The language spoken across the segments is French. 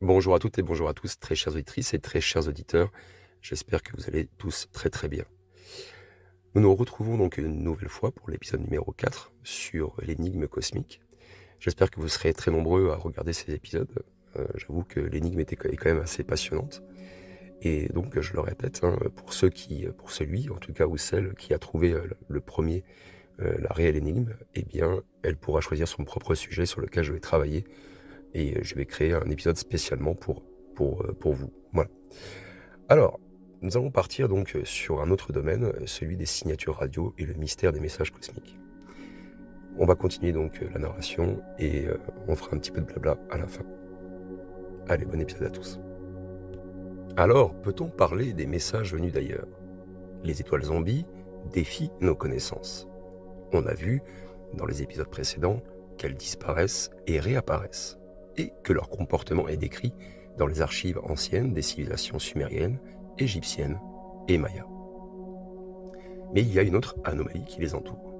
Bonjour à toutes et bonjour à tous, très chères auditrices et très chers auditeurs. J'espère que vous allez tous très très bien. Nous nous retrouvons donc une nouvelle fois pour l'épisode numéro 4 sur l'énigme cosmique. J'espère que vous serez très nombreux à regarder ces épisodes. J'avoue que l'énigme est quand même assez passionnante. Et donc, je le répète, pour celui, en tout cas, ou celle qui a trouvé le premier la réelle énigme, eh bien, elle pourra choisir son propre sujet sur lequel je vais travailler et je vais créer un épisode spécialement pour vous. Voilà. Alors, nous allons partir donc sur un autre domaine, celui des signatures radio et le mystère des messages cosmiques. On va continuer donc la narration et on fera un petit peu de blabla à la fin. Allez, bon épisode à tous. Alors, peut-on parler des messages venus d'ailleurs? Les étoiles zombies défient nos connaissances. On a vu, dans les épisodes précédents, qu'elles disparaissent et réapparaissent, et que leur comportement est décrit dans les archives anciennes des civilisations sumériennes, égyptiennes et mayas. Mais il y a une autre anomalie qui les entoure.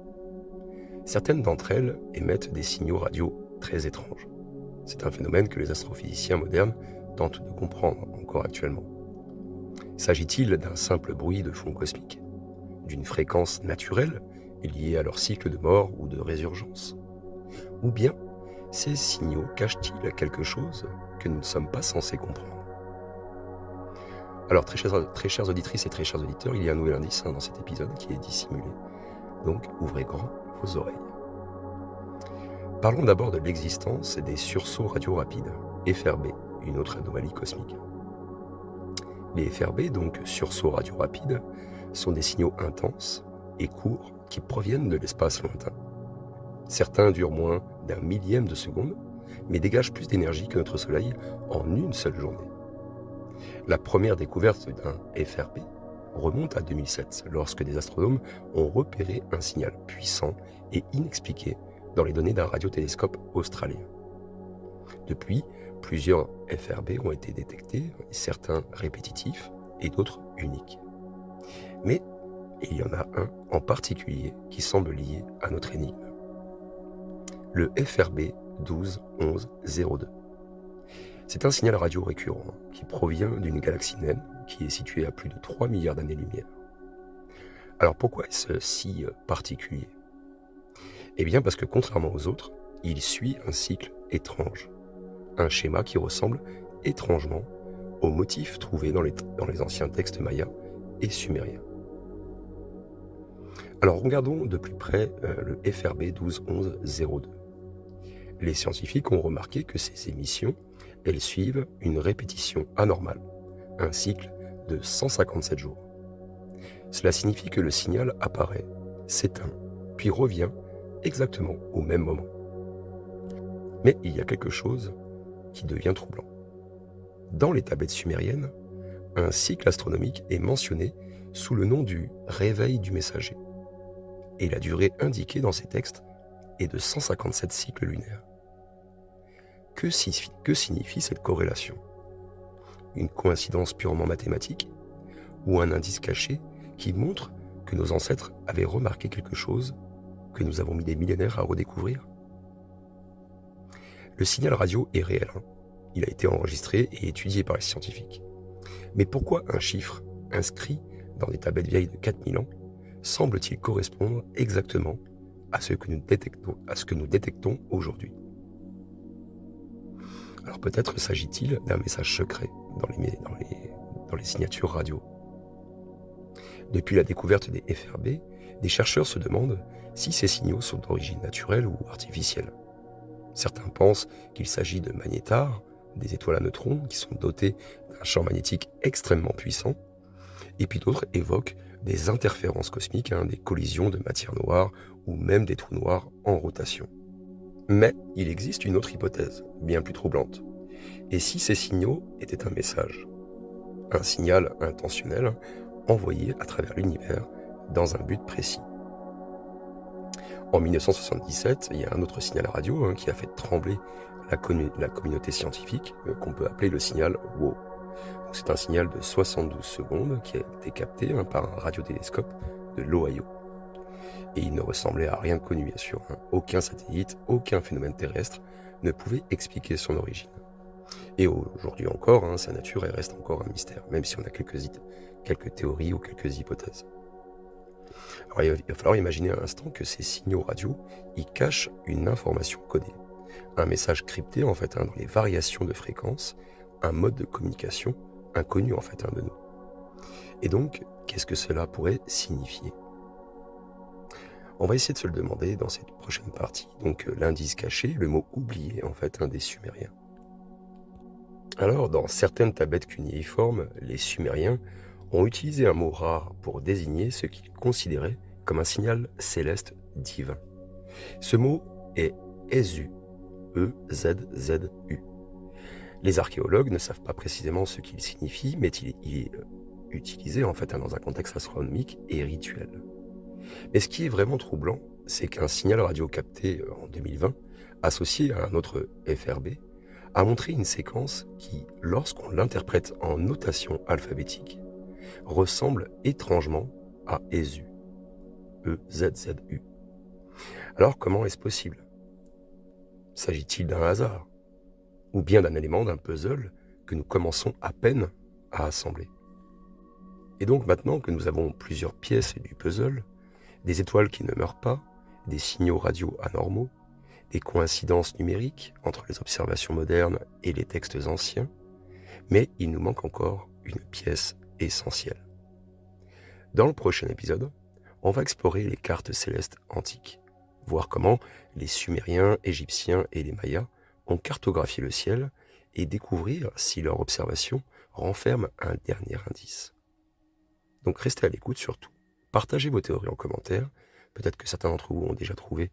Certaines d'entre elles émettent des signaux radio très étranges. C'est un phénomène que les astrophysiciens modernes tentent de comprendre encore actuellement. S'agit-il d'un simple bruit de fond cosmique, d'une fréquence naturelle liée à leur cycle de mort ou de résurgence? Ou bien ces signaux cachent-ils quelque chose que nous ne sommes pas censés comprendre? Alors, très chères auditrices et très chers auditeurs, il y a un nouvel indice dans cet épisode qui est dissimulé. Donc, ouvrez grand vos oreilles. Parlons d'abord de l'existence des sursauts radio rapides, FRB, une autre anomalie cosmique. Les FRB, donc sursauts radio rapides, sont des signaux intenses et courts qui proviennent de l'espace lointain. Certains durent moins d'un millième de seconde, mais dégagent plus d'énergie que notre Soleil en une seule journée. La première découverte d'un FRB remonte à 2007, lorsque des astronomes ont repéré un signal puissant et inexpliqué dans les données d'un radiotélescope australien. Depuis, plusieurs FRB ont été détectés, certains répétitifs et d'autres uniques. Mais il y en a un en particulier qui semble lié à notre énigme. Le FRB 121102. C'est un signal radio récurrent qui provient d'une galaxie naine qui est située à plus de 3 milliards d'années-lumière. Alors pourquoi est-ce si particulier? Eh bien parce que contrairement aux autres, il suit un cycle étrange, un schéma qui ressemble étrangement aux motifs trouvés dans les anciens textes mayas et sumériens. Alors regardons de plus près le FRB 121102. Les scientifiques ont remarqué que ces émissions, elles suivent une répétition anormale, un cycle de 157 jours. Cela signifie que le signal apparaît, s'éteint, puis revient exactement au même moment. Mais il y a quelque chose qui devient troublant. Dans les tablettes sumériennes, un cycle astronomique est mentionné sous le nom du réveil du messager. Et la durée indiquée dans ces textes est de 157 cycles lunaires. Que signifie cette corrélation? Une coïncidence purement mathématique? Ou un indice caché qui montre que nos ancêtres avaient remarqué quelque chose que nous avons mis des millénaires à redécouvrir? Le signal radio est réel. Il a été enregistré et étudié par les scientifiques. Mais pourquoi un chiffre inscrit dans des tablettes vieilles de 4000 ans semble-t-il correspondre exactement à ce que nous détectons aujourd'hui? Alors peut-être s'agit-il d'un message secret dans les signatures radio. Depuis la découverte des FRB, des chercheurs se demandent si ces signaux sont d'origine naturelle ou artificielle. Certains pensent qu'il s'agit de magnétars, des étoiles à neutrons qui sont dotées d'un champ magnétique extrêmement puissant, et puis d'autres évoquent des interférences cosmiques, des collisions de matière noire ou même des trous noirs en rotation. Mais il existe une autre hypothèse, bien plus troublante. Et si ces signaux étaient un message, un signal intentionnel envoyé à travers l'univers dans un but précis? En 1977, il y a un autre signal radio qui a fait trembler la communauté scientifique, qu'on peut appeler le signal WOW. C'est un signal de 72 secondes qui a été capté par un radiotélescope de l'Ohio. Et il ne ressemblait à rien de connu, bien sûr. Aucun satellite, aucun phénomène terrestre ne pouvait expliquer son origine. Et aujourd'hui encore, sa nature elle reste encore un mystère, même si on a quelques théories ou quelques hypothèses. Alors il va falloir imaginer un instant que ces signaux radio, ils cachent une information codée, un message crypté en fait dans les variations de fréquence, un mode de communication inconnu en fait de nous. Et donc, qu'est-ce que cela pourrait signifier? On va essayer de se le demander dans cette prochaine partie. Donc l'indice caché, le mot oublié en fait des Sumériens. Alors, dans certaines tablettes cunéiformes, les Sumériens ont utilisé un mot rare pour désigner ce qu'ils considéraient comme un signal céleste divin. Ce mot est Ezu, E-Z-Z-U. Les archéologues ne savent pas précisément ce qu'il signifie, mais il est utilisé en fait dans un contexte astronomique et rituel. Mais ce qui est vraiment troublant, c'est qu'un signal radio capté en 2020, associé à un autre FRB, a montré une séquence qui, lorsqu'on l'interprète en notation alphabétique, ressemble étrangement à Ezu, E-Z-Z-U. Alors comment est-ce possible? S'agit-il d'un hasard? Ou bien d'un élément d'un puzzle que nous commençons à peine à assembler? Et donc maintenant que nous avons plusieurs pièces du puzzle, des étoiles qui ne meurent pas, des signaux radio anormaux, des coïncidences numériques entre les observations modernes et les textes anciens, mais il nous manque encore une pièce essentielle. Dans le prochain épisode, on va explorer les cartes célestes antiques, voir comment les Sumériens, Égyptiens et les Mayas ont cartographié le ciel et découvrir si leur observation renferme un dernier indice. Donc restez à l'écoute surtout. Partagez vos théories en commentaire. Peut-être que certains d'entre vous ont déjà trouvé,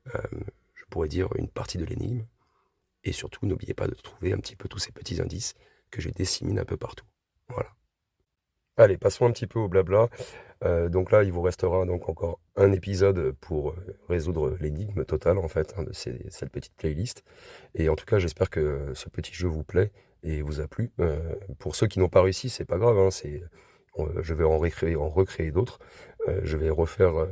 je pourrais dire, une partie de l'énigme. Et surtout, n'oubliez pas de trouver un petit peu tous ces petits indices que je dissémine un peu partout. Voilà. Allez, passons un petit peu au blabla. Donc là, il vous restera donc encore un épisode pour résoudre l'énigme totale en fait de cette petite playlist. Et en tout cas, j'espère que ce petit jeu vous plaît et vous a plu. Pour ceux qui n'ont pas réussi, c'est pas grave. Je vais en recréer d'autres. Je vais refaire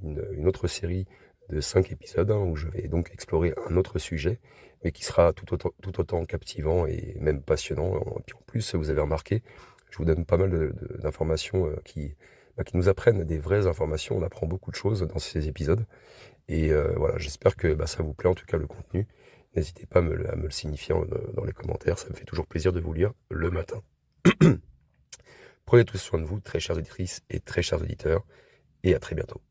une autre série de 5 épisodes où je vais donc explorer un autre sujet, mais qui sera tout autant captivant et même passionnant. Et puis en plus, vous avez remarqué, je vous donne pas mal d'informations qui nous apprennent des vraies informations. On apprend beaucoup de choses dans ces épisodes. Et voilà, j'espère que ça vous plaît en tout cas le contenu. N'hésitez pas à me le signifier dans les commentaires. Ça me fait toujours plaisir de vous lire le matin. Prenez tous soin de vous, très chères auditrices et très chers auditeurs, et à très bientôt.